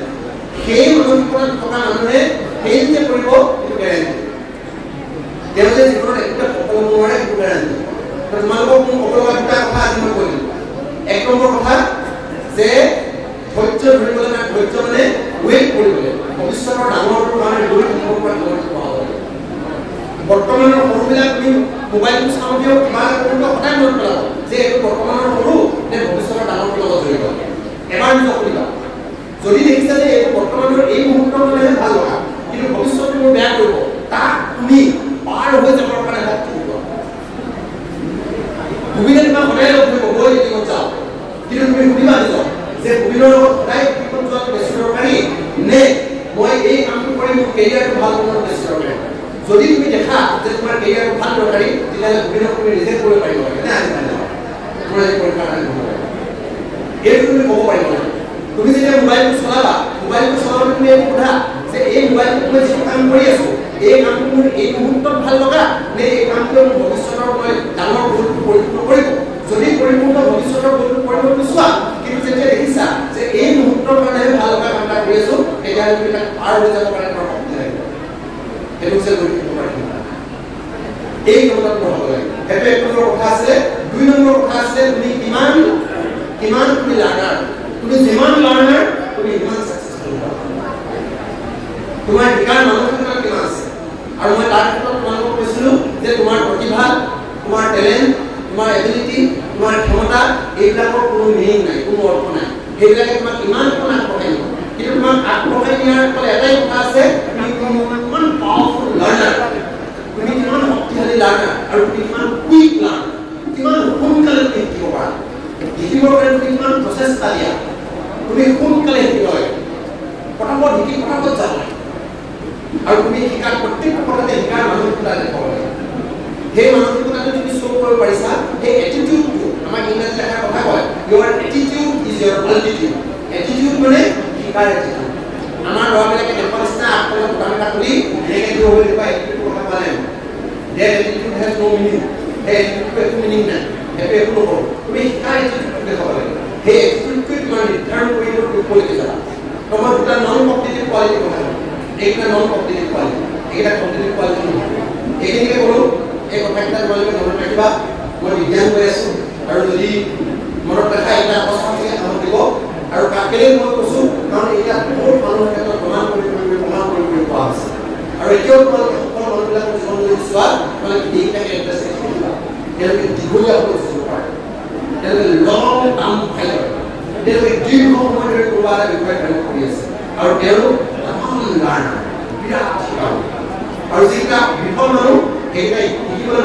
সেই মানসিকতাত থকা মানুহে সেই যে কৰিব সেইটো গেৰেণ্টি তেওঁ যে জীৱনত একোটা সফল হ'ব নোৱাৰে সেইটো গেৰেণ্টি তোমালোকক মোৰ সকলো দুটা কথা আজি মই কৈ দিলোঁ এক নম্বৰ কথা যে ধৈৰ্য ধৰিবলৈ নাই ধৈৰ্য মানে ৱেইট কৰিবলৈ ভৱিষ্যতৰ ডাঙৰটোৰ কাৰণে দৌৰি থাকিব পৰা বৰ্তমানৰ সৰুবিলাক তুমি মোবাইলটো চাওঁতেও কিবা কৰোঁতে সদায় মনত পেলাব যে এইটো বৰ্তমানৰ সৰু নে ভৱিষ্যতৰ ডাঙৰটোৰ লগত জড়িত এবাৰ নিজক সুধিবা যদি দেখিছা যে এইটো বৰ্তমানৰ এই মুহূৰ্তৰ মানেহে ভাল লগা কিন্তু ভৱিষ্যতটো মোৰ বেয়া কৰিব তাক তুমি পাৰ হৈ যাবৰ কাৰণে শক্তি দিব সুবিধা তোমাক সদায় লগ ধৰিব গৈ মিটিঙত যাওঁ কিন্তু তুমি সুধিবা নিজক যে সুবিধাৰ লগত সদায় মিটিঙত যোৱাটো বেছি দৰকাৰী নে মই এই কামটো কৰি মোৰ কেৰিয়াৰটো ভাল কৰাটো বেছি দৰকাৰী যদি তুমি দেখা যে তোমাৰ কেৰিয়াৰটো ভাল দৰকাৰী তেতিয়াহ'লে সুবিধা তুমি ৰিজেক্ট কৰিব পাৰিব লাগে নে আজি তোমাৰ এই পৰীক্ষাৰ কাৰণে হ'ব লাগে এইটো তুমি ক'ব পাৰিব লাগে তুমি যেতিয়া মোবাইলটো চলাবা তুমি এইটো সোধা যে এই মোবাইলটো মই যিটো কাম কৰি আছো এই কামটো মোৰ এই মুহূৰ্তত ভাল লগা নে এই কামটোৱে মোৰ ভৱিষ্যতৰ মই ডাঙৰ ভুলটো পৰিপূৰ্ণ কৰিব যদি পৰিপূৰ্ণ ভৱিষ্যতৰ ভুলটো কৰিব নোচোৱা কিন্তু যেতিয়া দেখিছা যে এই মুহূৰ্তৰ কাৰণেহে ভাল লগা কাম এটা কৰি আছো তেতিয়াহ'লে তুমি তাক পাৰ হৈ যাব কাৰণে তোমাৰ শক্তি লাগিব সেইটো হৈছে গৰিব পাৰিম এই কথাটো হ'ব লাগে সেইটো এক নম্বৰ কথা আছিলে দুই নম্বৰ কথা আছিলে তুমি কিমান তুমি লাৰ্ণাৰ তুমি যিমান লাৰ্ণাৰ তুমি সিমান ছাকচেছফুল হ'বা তোমাৰ শিকাৰ মানসিকতা কিমান আছে আৰু মই তাৰ ক্ষেত্ৰত তোমালোকক কৈছিলোঁ যে তোমাৰ প্ৰতিভা তোমাৰ টেলেণ্ট তোমাৰ এবিলিটি তোমাৰ ক্ষমতা এইবিলাকৰ কোনো মিনিং নাই কোনো অৰ্থ নাই সেইবিলাকে তোমাক ইমানখন আগবঢ়াই নিব কিন্তু তোমাক আগবঢ়াই নিয়াৰ অকল এটাই কথা আছে তুমি কিমান পাৱাৰফুল লাৰ্ণাৰ তুমি কিমান শক্তিশালী লাৰ্ণাৰ আৰু তুমি কিমান কুইক লাৰ্ণাৰ কিমান সোনকালে তুমি শিকিব পাৰা শিকিবৰ কাৰণে তুমি কিমান প্ৰচেষ্টা দিয়া তুমি সোনকালে শিকিব লাগে পটাপট শিকি পটাপট যাব লাগে আৰু তুমি শিকাৰ প্ৰত্যেকটো কথাতে শিকাৰ মানসিকতা দেখাব লাগে সেই মানসিকতাটো তুমি শ্ব' কৰিব পাৰিছা সেই এটিটিউডটো আমাক ইংৰাজীত এটা কথা কয় your attitude is your altitude attitude মানে শিকাৰ এটিটিউড আমাৰ ল'ৰাবিলাকে দেখুৱা নিচিনা আগফালে বুটাম এটা খুলি এনেকৈ দিব বুলি কয় এটিটিউডৰ কথা কোৱা নাই that attitude has no' meaning সেই এটিটিউডটো একো মিনিং নাই সেইটো একো নকৰোঁ তুমি শিকাৰ এটিটিউডটো দেখাব লাগে সেই এটিটিউডটোৱে তোমাৰ নিৰ্ধাৰণ কৰিব তুমি ক'লৈকে যাবা তোমাৰ দুটা নন কম্পিটিটিভ কোৱালিটি কথা এইকেইটা নন কম্পিটিটিভ কোৱালিটি এইকেইটা কম্পিটিটিভ কোৱালিটি নহয় এইখিনিকে ক'লোঁ এই কথাকেইটা তোমালোকে মনত ৰাখিবা মই বিজ্ঞান কৰি আছোঁ আৰু যদি মনত ৰখা এটা সঁচাকৈ আমাক দিব আৰু কেলৈ মই কৈছোঁ কাৰণ এতিয়া বহুত মানুহৰ ক্ষেত্ৰত প্ৰমাণ কৰি পোৱা হৈছে আৰু এতিয়াও তোমালোকে সকলো মানুহবিলাকৰ জীৱন যদি চোৱা তোমালোকে এইকেইটাকে এড্ৰেছ শিকিবা তেওঁলোকে দীঘলীয়া হৈ চলিব পাৰে তেওঁলোকে লং টাৰ্ম খাই লয় তেওঁলোকে দীৰ্ঘ সময় ধৰি কোনোবা এটা বিষয়ে কাম কৰি আছে আৰু তেওঁলোক লাৰ্ণাৰ বিৰাট শিকাওঁ আৰু যিকেইটা বিফল মানুহ সেইকেইটাই শিকিবলৈ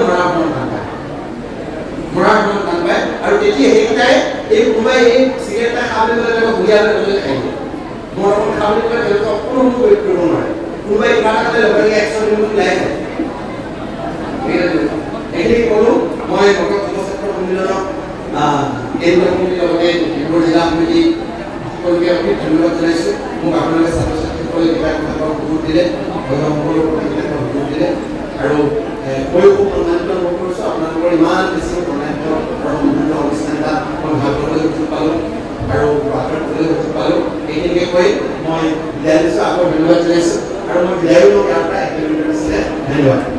মৰাৰ মন টান পায় আৰু তেতিয়া সেইকেইটাই এই কোনোবাই এই চিগাৰেট এটা খাবলৈ গ'লে ঘূৰিয়াবলৈ খাই মোৰ অকণ খাবলৈ গ'লে তেওঁলোকে অকণো কৰিব নোৱাৰে কোনোবাই কিবা এটা খালে লগে লগে 100 কিলোমিটাৰ ওলাই যায় এইখিনি ক'লো মই ডক্টৰ কৰ্মক্ষেত্ৰ সন্মিলনক কেন্দ্ৰীয় সমিতিৰ লগতে ডিব্ৰুগড় জিলা সমিতি সকলোকে অতি ধন্যবাদ জনাইছোঁ মোক আপোনালোকে ছাত্ৰ ছাত্ৰীসকলে কিবা কথাৰ সুযোগ দিলে সকলো প্ৰতিযোগিতাত সুযোগ দিলে আৰু ময়ো খুব সন্মানিত অনুভৱ কৰিছোঁ আপোনালোকৰ ইমান বেছি সন্মানিত অনুষ্ঠান এটা মই ভাগ ল'বলৈ সুযোগ পালোঁ আৰু ভাষণ কৰিবলৈ সুযোগ পালোঁ এইখিনিকে কৈ মই বিদায় দিছোঁ আকৌ ধন্যবাদ জনাইছোঁ আৰু মই বিদায়ো লওঁ ইয়াৰ পৰা 1 কিলোমিটাৰ আছিলে ধন্যবাদ